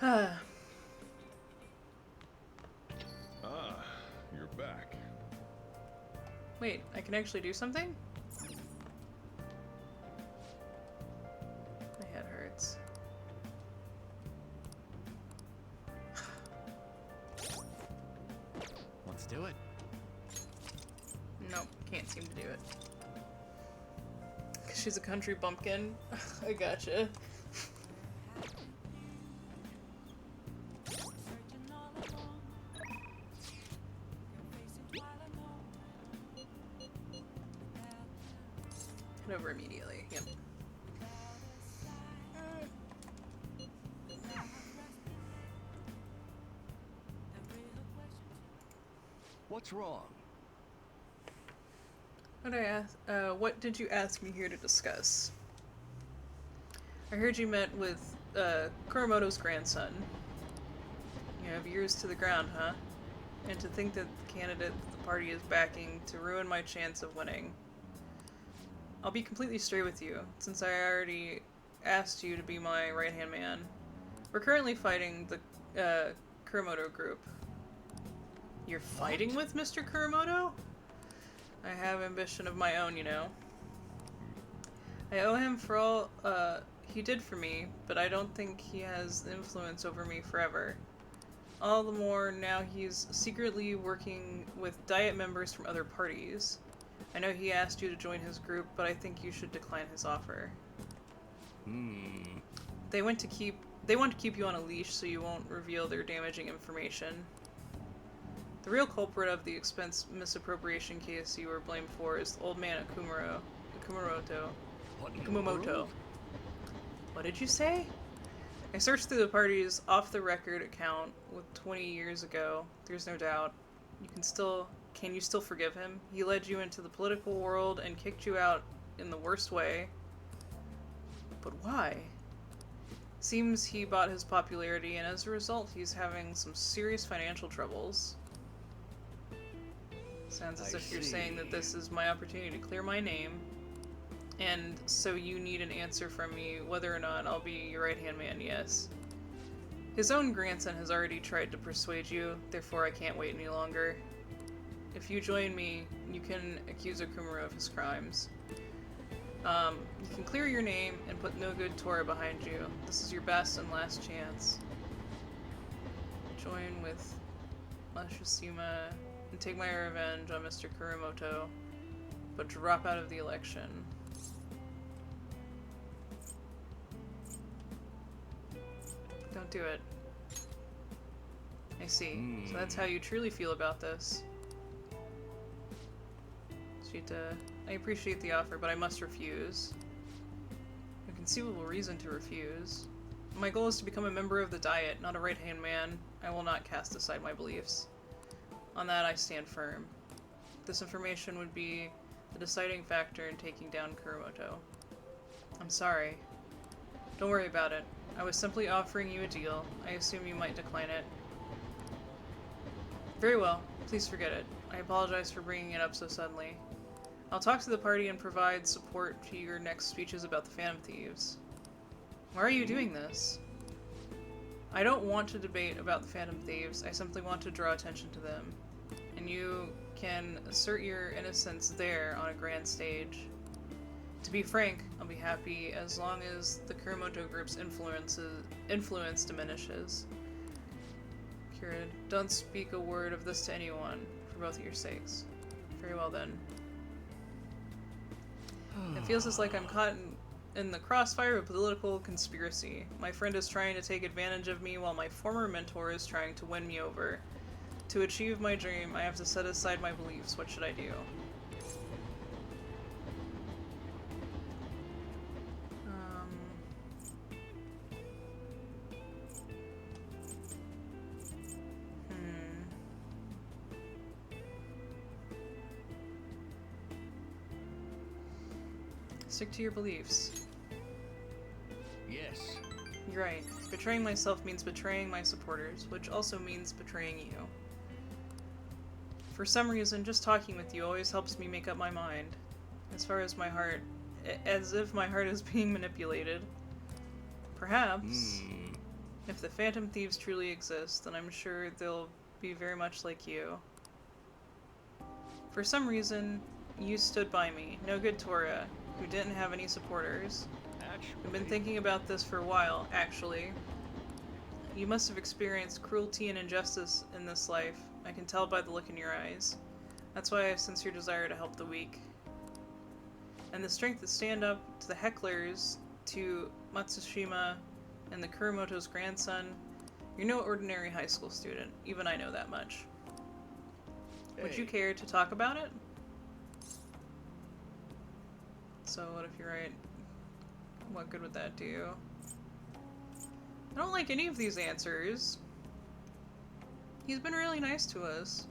Ah, you're back. Wait, I can actually do something? My head hurts. Let's do it. Nope, can't seem to do it. Cause she's a country bumpkin. I gotcha. Head over immediately. Yep. What's wrong? What did you ask me here to discuss? I heard you met with, Kuramoto's grandson. You have years to the ground, huh? And to think that the candidate the party is backing to ruin my chance of winning. I'll be completely straight with you, since I already asked you to be my right-hand man. We're currently fighting the, Kuramoto group. You're fighting with Mr. Kuramoto? I have ambition of my own, you know. I owe him for all, he did for me, but I don't think he has influence over me forever. All the more now he's secretly working with Diet members from other parties. I know he asked you to join his group, but I think you should decline his offer. They want to keep you on a leash so you won't reveal their damaging information. The real culprit of the expense misappropriation case you were blamed for is the old man Kumamoto. What did you say? I searched through the party's off-the-record account with 20 years ago. There's no doubt. Can you still forgive him? He led you into the political world and kicked you out in the worst way. But why? Seems he bought his popularity, and as a result, he's having some serious financial troubles. Sounds as if you're saying that this is my opportunity to clear my name, and so you need an answer from me whether or not I'll be your right-hand man, yes. His own grandson has already tried to persuade you, therefore I can't wait any longer. If you join me, you can accuse Okumura of his crimes. You can clear your name and put no good Tora behind you. This is your best and last chance. Join with Mashishima and take my revenge on Mr. Kuramoto, but drop out of the election. Don't do it. I see. So that's how you truly feel about this. Shita, I appreciate the offer, but I must refuse. A conceivable reason to refuse. My goal is to become a member of the Diet, not a right-hand man. I will not cast aside my beliefs. On that, I stand firm. This information would be the deciding factor in taking down Kuramoto. I'm sorry. Don't worry about it. I was simply offering you a deal. I assume you might decline it. Very well. Please forget it. I apologize for bringing it up so suddenly. I'll talk to the party and provide support to your next speeches about the Phantom Thieves. Why are you doing this? I don't want to debate about the Phantom Thieves. I simply want to draw attention to them. And you can assert your innocence there on a grand stage. To be frank, I'll be happy as long as the Kuramoto group's influence diminishes. Cured, don't speak a word of this to anyone, for both of your sakes. Very well then. It feels as like I'm caught in the crossfire of a political conspiracy. My friend is trying to take advantage of me while my former mentor is trying to win me over. To achieve my dream, I have to set aside my beliefs. What should I do? Stick to your beliefs. Yes. You're right. Betraying myself means betraying my supporters, which also means betraying you. For some reason, just talking with you always helps me make up my mind. As far as my heart, as if my heart is being manipulated. Perhaps. If the Phantom Thieves truly exist, then I'm sure they'll be very much like you. For some reason, you stood by me, no good Tora, who didn't have any supporters. I've been Actually, thinking about this for a while, actually. You must have experienced cruelty and injustice in this life. I can tell by the look in your eyes. That's why I have sincere desire to help the weak. And the strength to stand up to the hecklers, to Matsushima, and the Kurumoto's grandson. You're no ordinary high school student. Even I know that much. Would you hey, care to talk about it? So what if you're right? What good would that do? I don't like any of these answers. He's been really nice to us.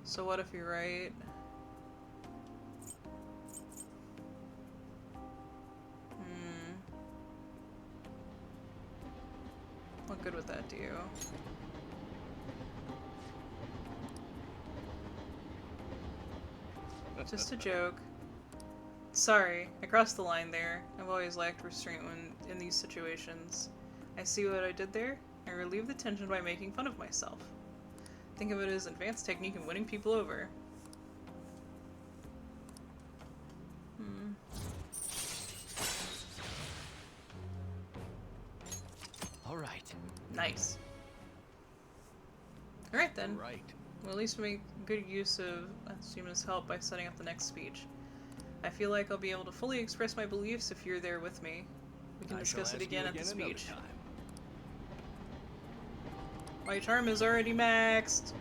So what if you're right? What good would that do? Just a joke. Sorry, I crossed the line there. I've always lacked restraint when in these situations. I see what I did there. I relieve the tension by making fun of myself. Think of it as advanced technique in winning people over. all right. Nice. Alright then. Right. We'll at least make good use of Atsuma's help by setting up the next speech. I feel like I'll be able to fully express my beliefs if you're there with me. We can I shall discuss it ask you again at the another speech. time. My charm is already maxed.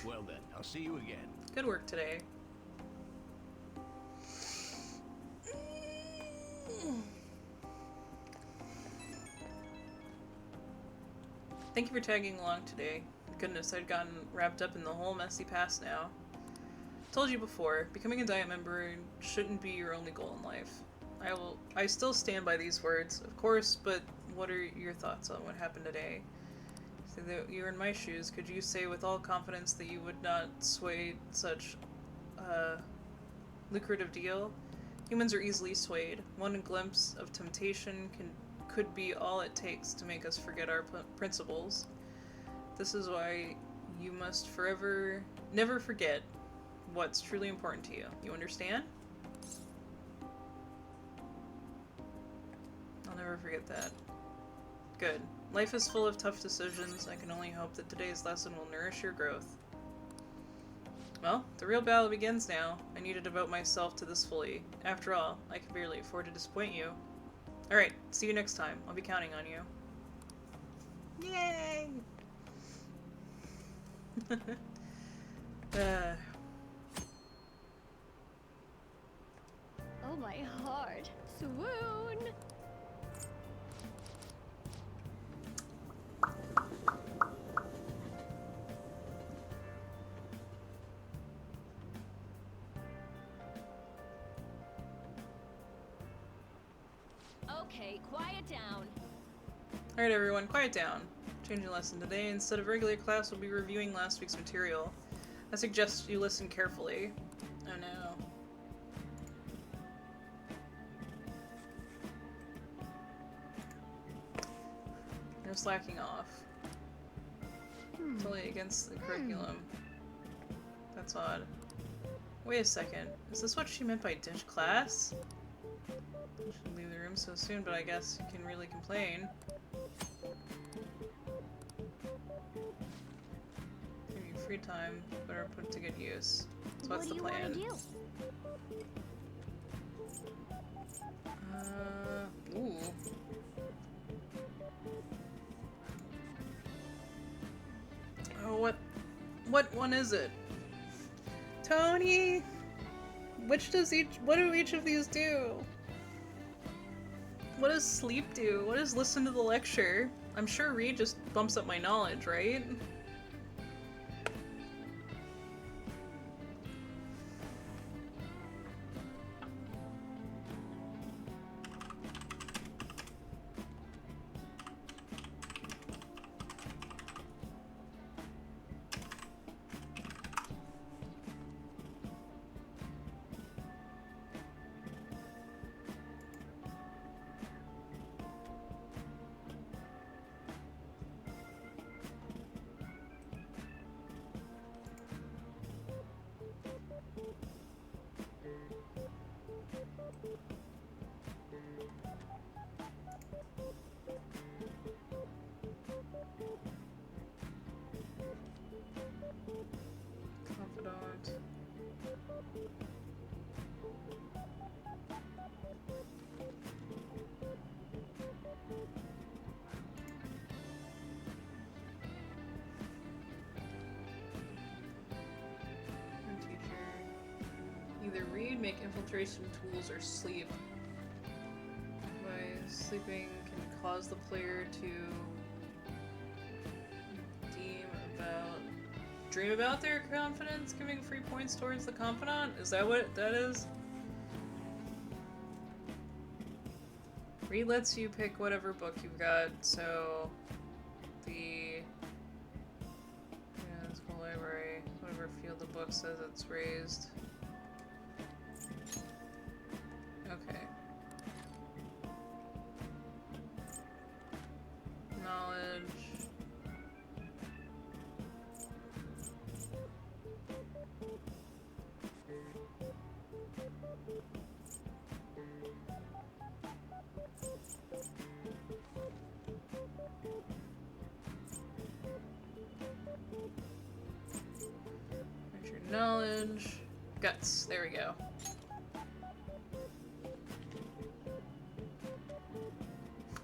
Well then, I'll see you again. Good work today. Thank you for tagging along today. Goodness, I'd gotten wrapped up in the whole messy past now. Told you before, becoming a Diet member shouldn't be your only goal in life. I still stand by these words, of course, but what are your thoughts on what happened today? So that you were in my shoes, could you say with all confidence that you would not sway such a lucrative deal? Humans are easily swayed. One glimpse of temptation could be all it takes to make us forget our principles. This is why you must never forget what's truly important to you. You understand? I'll never forget that. Good. Life is full of tough decisions. I can only hope that today's lesson will nourish your growth. Well, the real battle begins now. I need to devote myself to this fully. After all, I can barely afford to disappoint you. Alright, see you next time. I'll be counting on you. Yay! Oh my heart. Swoon! Okay, quiet down. Alright everyone, quiet down. Changing lesson today. Instead of regular class, we'll be reviewing last week's material. I suggest you listen carefully. Oh no. They're slacking off. Totally against the curriculum. That's odd. Wait a second. Is this what she meant by ditch class? I shouldn't leave the room so soon, but I guess you can really complain. Maybe free time, better put it to good use. So what's the plan? What do you want to do? Ooh. Oh, what one is it? Tony! What do each of these do? What does sleep do? What does listen to the lecture? I'm sure read just bumps up my knowledge, right? either read, make infiltration tools, or sleep. By sleeping can cause the player to dream about their confidence, giving free points towards the confidant? Is that what that is? Read lets you pick whatever book you've got, so the school library, whatever field the book says it's raised. Okay. Knowledge. Knowledge. Guts. There we go.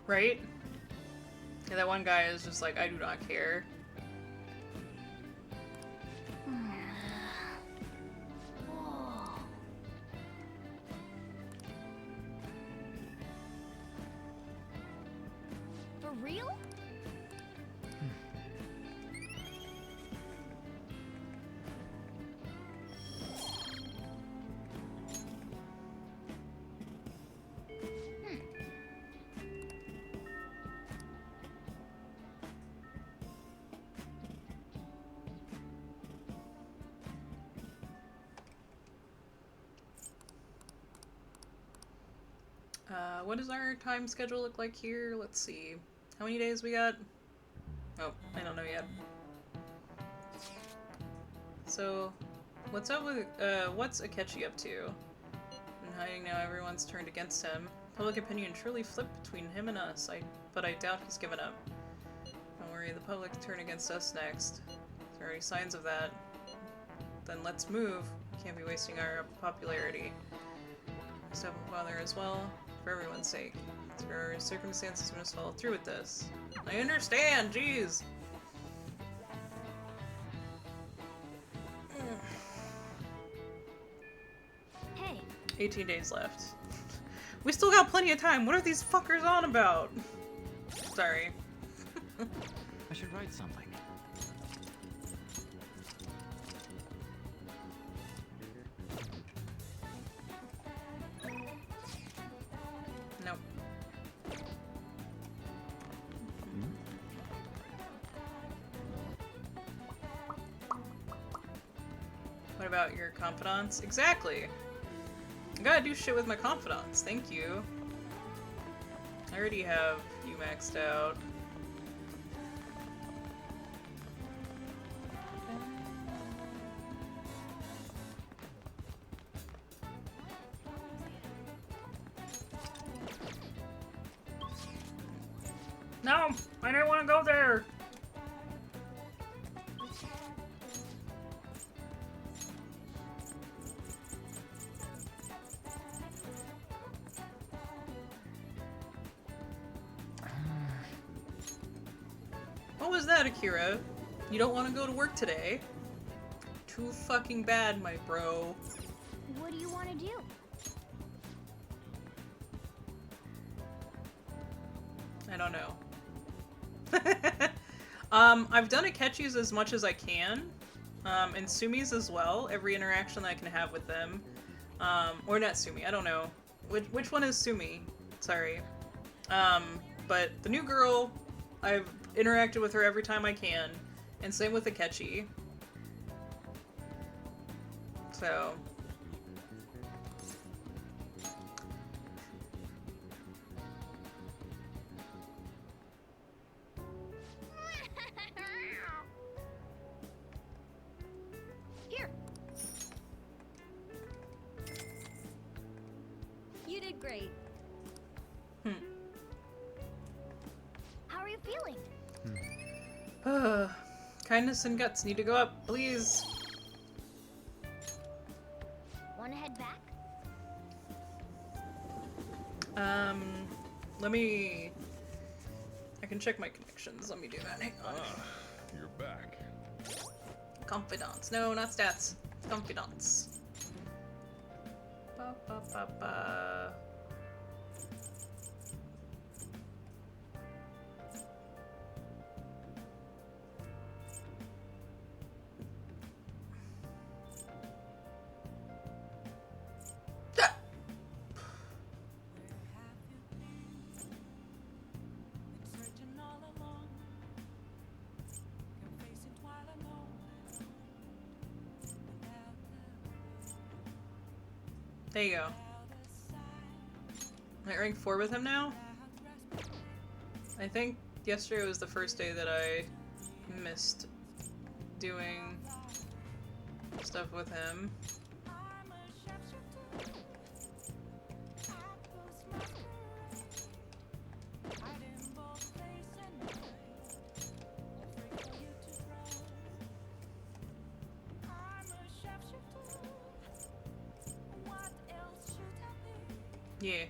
Right? Yeah, that one guy is just like, I do not care. For real? What does our time schedule look like here? Let's see. How many days we got? Oh, I don't know yet. So, what's up with, what's Akechi up to? In hiding now, everyone's turned against him. Public opinion truly flipped between him and us, but I doubt he's given up. Don't worry, the public turn against us next. There are already signs of that. Then let's move. We can't be wasting our popularity. Stepfather as well. For everyone's sake. There are circumstances we must follow through with this. I understand, jeez! Hey. 18 days left. We still got plenty of time. What are these fuckers on about? Sorry. I should write something. Nope. What about your confidants? Exactly! I gotta do shit with my confidants, thank you. I already have you maxed out. No! I didn't want to go there! What was that, Akira? You don't want to go to work today? Too fucking bad, my bro. What do you want to do? I don't know. I've done Akechi's as much as I can, and Sumi's as well, every interaction that I can have with them. Or not Sumi, I don't know. Which one is Sumi? Sorry. But the new girl, I've interacted with her every time I can, and same with Akechi. So... Here. You did great. How are you feeling? Kindness and guts need to go up, please. Want to head back? Let me... I can check my connections. Let me do that. Hang on. You're back. Confidants. No, not stats. Confidants. ba, ba, ba. There you go. I'm at rank 4 with him now? I think yesterday was the first day that I missed doing stuff with him. Yeah,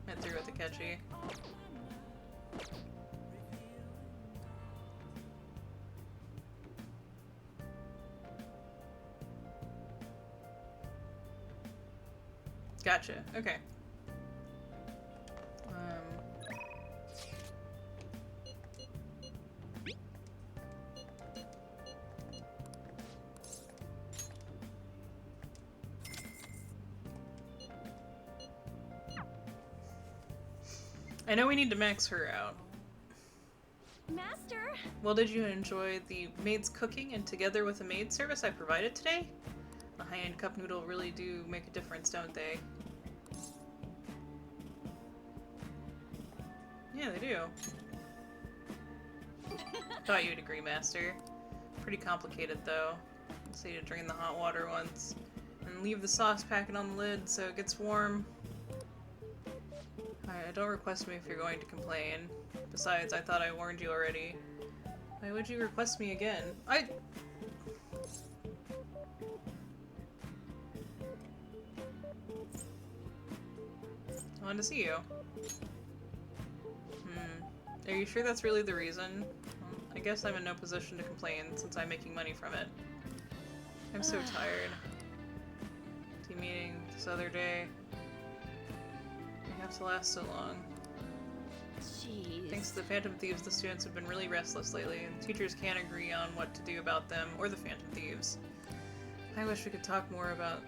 went through with the catchy. Gotcha, okay. I know we need to max her out. Master! Well, did you enjoy the maid's cooking and together with the maid service I provided today? A high-end cup noodle really do make a difference, don't they? Yeah, they do. Thought you'd agree, Master. Pretty complicated, though. Let's need to drain the hot water once. And leave the sauce packet on the lid so it gets warm. Alright, don't request me if you're going to complain. Besides, I thought I warned you already. Why would you request me again? I wanted to see you. Are you sure that's really the reason? Well, I guess I'm in no position to complain since I'm making money from it. I'm so tired. Team meeting this other day. I have to last so long. Jeez. Thanks to the Phantom Thieves, the students have been really restless lately, and teachers can't agree on what to do about them or the Phantom Thieves. I wish we could talk more about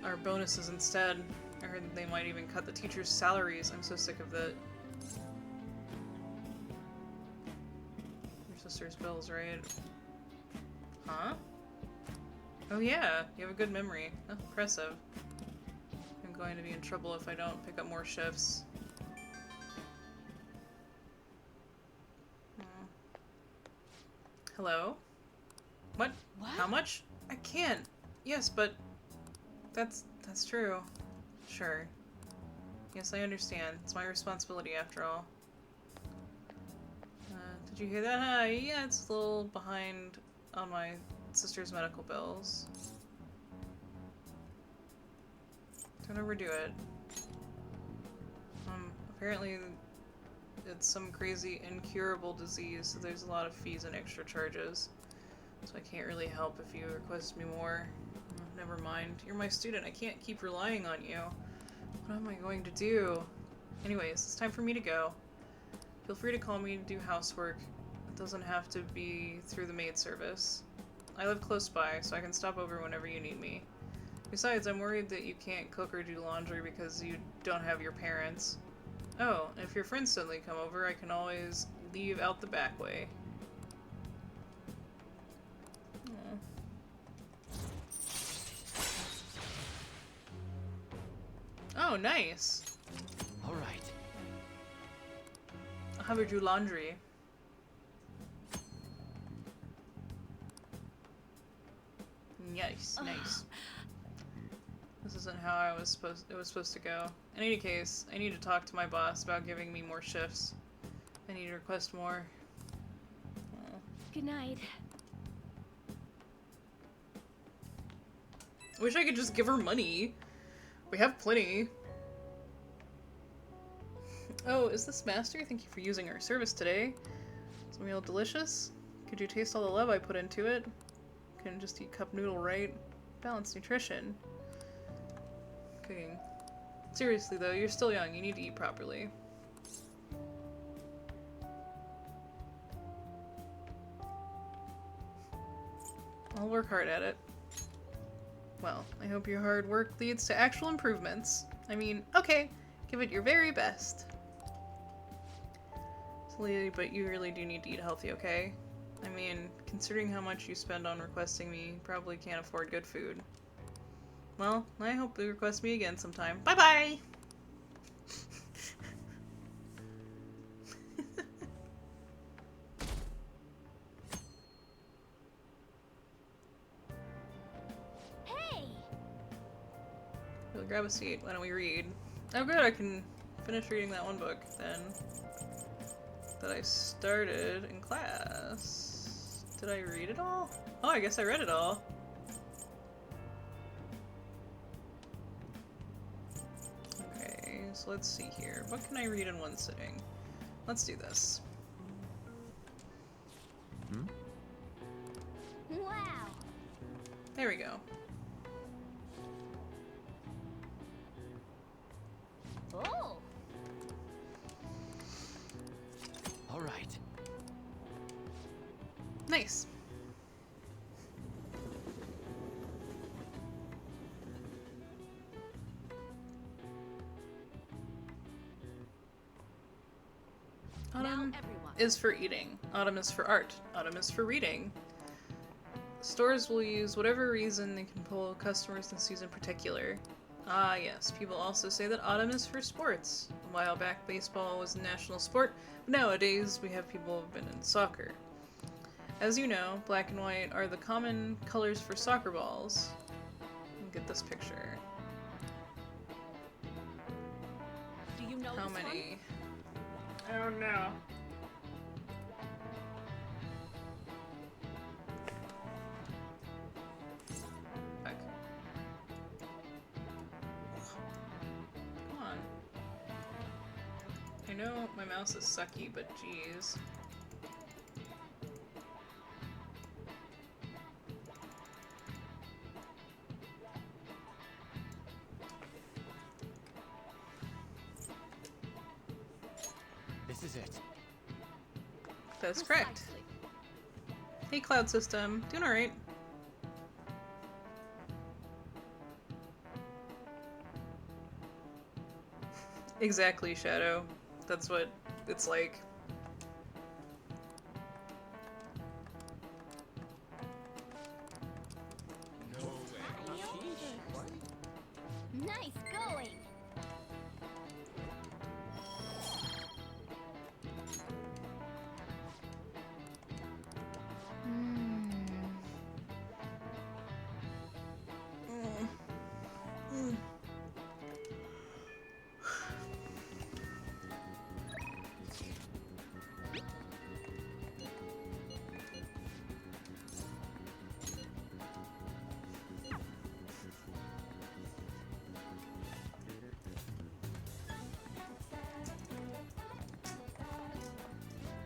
our bonuses instead. I heard that they might even cut the teachers' salaries. I'm so sick of that. Your sister's bills, right? Huh? Oh yeah, you have a good memory. Oh, impressive. I'm going to be in trouble if I don't pick up more shifts. Hello? What? How much? I can't. Yes, but that's true. Sure. Yes, I understand. It's my responsibility after all. Did you hear that? Yeah, it's a little behind on my sister's medical bills. Don't overdo it. Apparently it's some crazy incurable disease, so there's a lot of fees and extra charges. So I can't really help if you request me more. Never mind. You're my student. I can't keep relying on you. What am I going to do? Anyways, it's time for me to go. Feel free to call me to do housework. It doesn't have to be through the maid service. I live close by, so I can stop over whenever you need me. Besides, I'm worried that you can't cook or do laundry because you don't have your parents. Oh, and if your friends suddenly come over, I can always leave out the back way. Oh, nice. All right. I'll have her do laundry. Nice, nice. This isn't how it was supposed to go. In any case, I need to talk to my boss about giving me more shifts. I need to request more. Good night. I wish I could just give her money. We have plenty. Oh, is this Master? Thank you for using our service today. Is the meal delicious? Could you taste all the love I put into it? Couldn't just eat cup noodle, right? Balanced nutrition. Cooking. Seriously though, you're still young. You need to eat properly. I'll work hard at it. Well, I hope your hard work leads to actual improvements. I mean, okay, give it your very best. Silly, but you really do need to eat healthy, okay? I mean, considering how much you spend on requesting me, you probably can't afford good food. Well, I hope you request me again sometime. Bye-bye! Hey! We'll grab a seat. Why don't we read? Oh good, I can finish reading that one book, then. That I started in class. Did I read it all? Oh, I guess I read it all. Okay, so let's see here. What can I read in one sitting? Let's do this. Hmm? Wow! There we go. Oh! All right. Nice. Autumn everyone. is for eating. Autumn is for art. Autumn is for reading. Stores will use whatever reason they can pull customers in season particular. Ah yes, people also say that autumn is for sports. A while back baseball was a national sport, but nowadays we have people who've been in soccer. As you know, black and white are the common colors for soccer balls. Get this picture. Do you know How this many? I don't know. Fuck. Come on. I know my mouse is sucky, but geez. This is it. That's correct. Precisely. Hey, Cloud System. Doing alright. Exactly, Shadow. That's what it's like. No way. Nice going!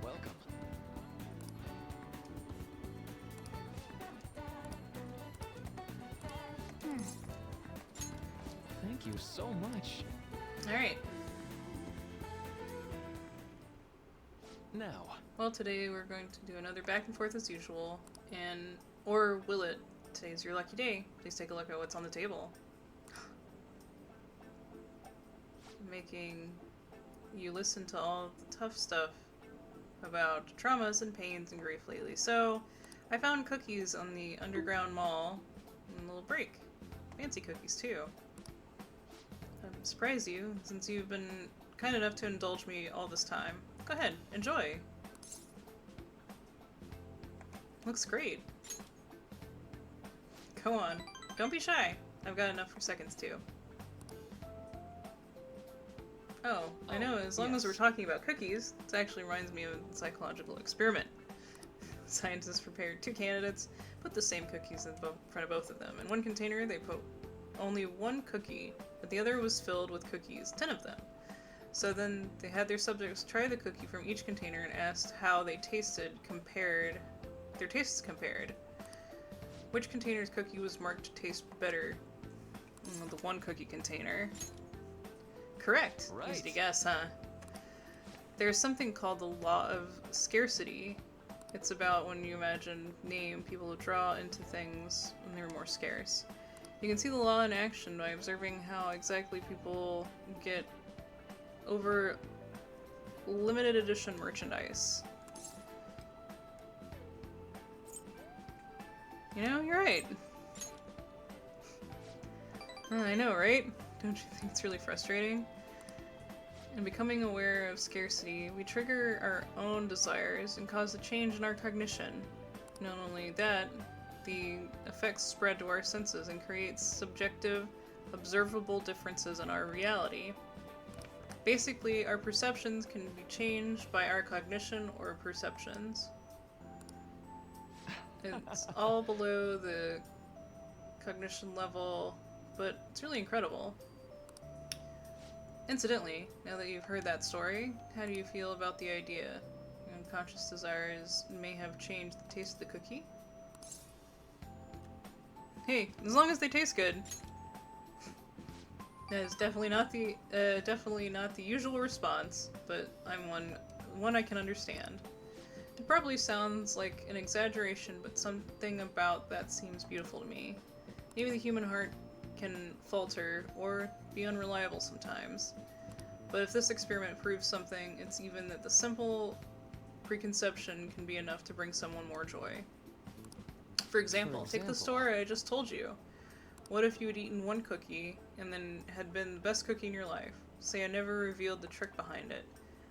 Welcome. Thank you so much. Alright. Now, Well, today we're going to do another back and forth as usual, and or will it? Today's your lucky day. Please take a look at what's on the table. Making you listen to all the tough stuff about traumas and pains and grief lately. So, I found cookies on the underground mall in a little break. Fancy cookies, too. I'm surprised you, since you've been kind enough to indulge me all this time. Go ahead, enjoy. Looks great. Go on. Don't be shy. I've got enough for seconds, too. Oh, I know, as long as we're yes. talking about cookies, this actually reminds me of a psychological experiment. Scientists prepared two candidates, put the same cookies in front of both of them. In one container, they put only one cookie, but the other was filled with cookies, 10 of them. So then they had their subjects try the cookie from each container and asked how they tasted compared, their tastes compared. Which container's cookie was marked to taste better? The one cookie container. Correct. Right. Easy to guess, huh? There's something called the law of scarcity. It's about when you name people who draw into things when they're more scarce. You can see the law in action by observing how exactly people get over limited edition merchandise. You know, you're right. I know, right? Don't you think it's really frustrating? In becoming aware of scarcity, we trigger our own desires and cause a change in our cognition. Not only that, the effects spread to our senses and create subjective, observable differences in our reality. Basically, our perceptions can be changed by our cognition or perceptions. It's all below the cognition level, but it's really incredible. Incidentally, now that you've heard that story, how do you feel about the idea? Your unconscious desires may have changed the taste of the cookie? Hey, as long as they taste good. That is definitely not the usual response, but I'm one I can understand. It probably sounds like an exaggeration, but something about that seems beautiful to me. Maybe the human heart can falter or be unreliable sometimes. But if this experiment proves something, it's even that the simple preconception can be enough to bring someone more joy. For example, take the story I just told you. What if you had eaten one cookie and then had been the best cookie in your life? Say I never revealed the trick behind it.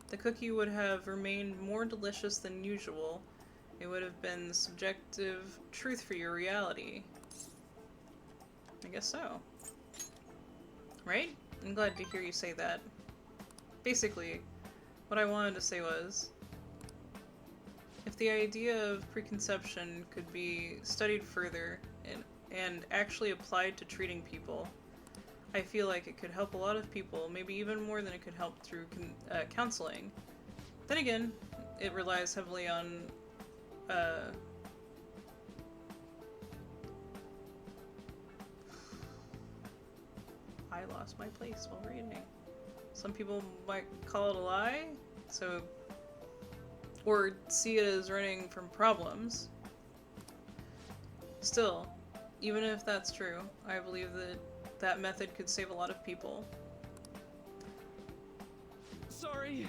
The cookie would have remained more delicious than usual. It would have been the subjective truth for your reality. I guess so. Right? I'm glad to hear you say that. Basically, what I wanted to say was, if the idea of preconception could be studied further and actually applied to treating people, I feel like it could help a lot of people, maybe even more than it could help through counseling. Then again, it relies heavily on I lost my place while reading. Some people might call it a lie, or see it as running from problems. Still, even if that's true, I believe that method could save a lot of people. Sorry.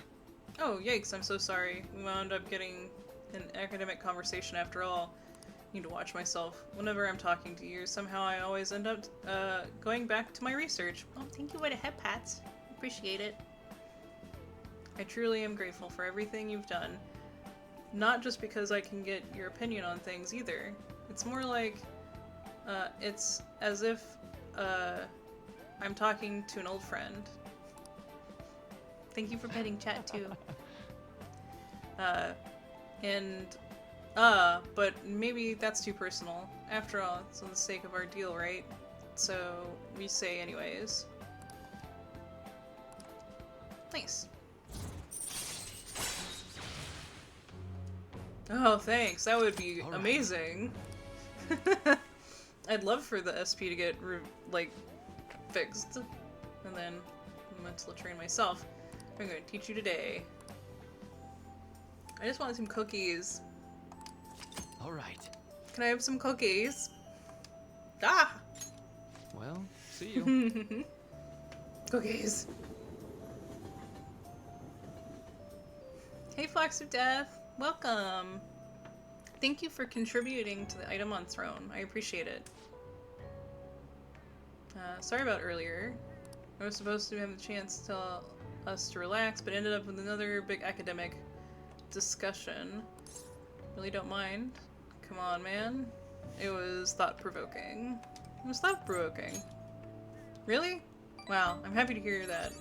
Oh, yikes, I'm so sorry. We wound up getting an academic conversation after all. I need to watch myself. Whenever I'm talking to you, somehow I always end up going back to my research. Oh, thank you for the head pats. Appreciate it. I truly am grateful for everything you've done. Not just because I can get your opinion on things either. It's more like, it's as if I'm talking to an old friend. Thank you for petting chat too. But maybe that's too personal. After all, it's on the sake of our deal, right? So we say anyways. Nice. Oh, thanks. That would be amazing. I'd love for the SP to get, fixed. And then I'm going to train myself. I'm going to teach you today. I just wanted some cookies. Alright. Can I have some cookies? Ah! Well, see you. Cookies. Hey, Fox of Death. Welcome. Thank you for contributing to the item on throne. I appreciate it. Sorry about earlier. I was supposed to have the chance to tell us to relax, but ended up with another big academic discussion. Really don't mind. Come on, man. It was thought-provoking. It was thought-provoking. Really? Wow, I'm happy to hear that.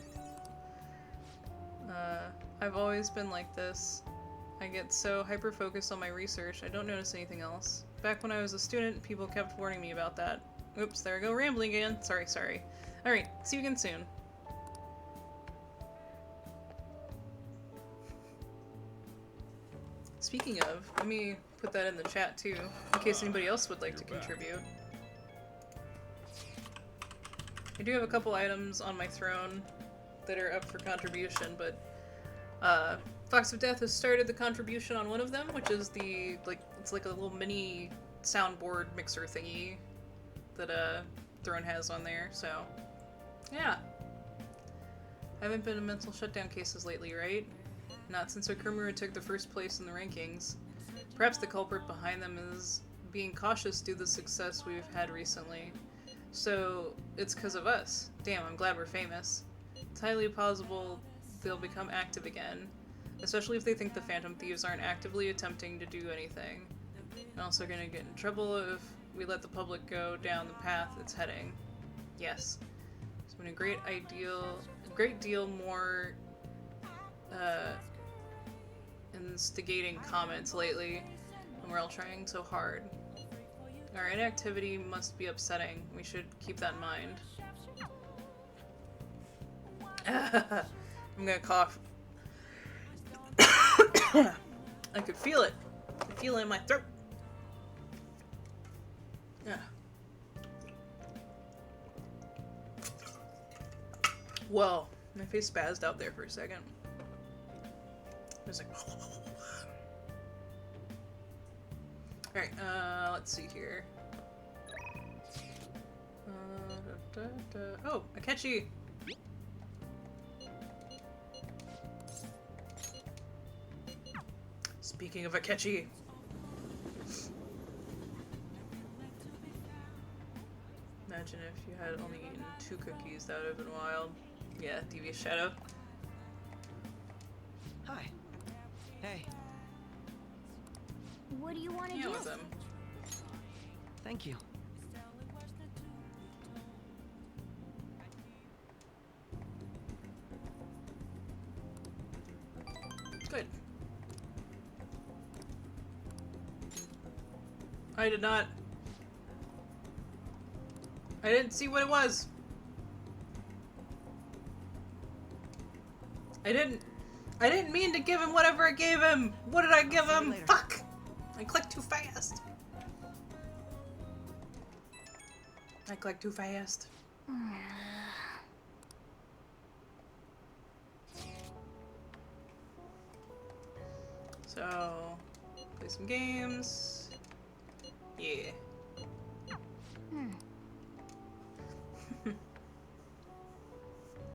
I've always been like this. I get so hyper-focused on my research, I don't notice anything else. Back when I was a student, people kept warning me about that. Oops, there I go rambling again. Sorry. Alright, see you again soon. Speaking of, let me put that in the chat too, in case anybody else would like to contribute. I do have a couple items on my throne that are up for contribution, but Fox of Death has started the contribution on one of them, which is the it's like a little mini soundboard mixer thingy that Throne has on there. So yeah, haven't been in mental shutdown cases lately, right? Not since Okumura took the first place in the rankings. Perhaps the culprit behind them is being cautious due to the success we've had recently. So it's because of us. Damn, I'm glad we're famous. It's highly possible they'll become active again, especially if they think the Phantom Thieves aren't actively attempting to do anything. And also gonna get in trouble if we let the public go down the path it's heading. Yes. There's been a great deal more instigating comments lately, and we're all trying so hard. Our inactivity must be upsetting. We should keep that in mind. I'm gonna cough. I could feel it. I could feel it in my throat. Yeah. Whoa, my face spazzed out there for a second. I was like, alright, let's see here. Oh, Akechi! Speaking of Akechi. Imagine if you had only eaten 2 cookies, that would have been wild. Yeah, Devious Shadow. Hi. Hey. What do you want to Yeah, do? with them. Thank you. Good. I did not. I didn't see what it was. I didn't mean to give him whatever I gave him. What did I give See you him? later. Fuck! I clicked too fast. I clicked too fast. So, play some games. Yeah.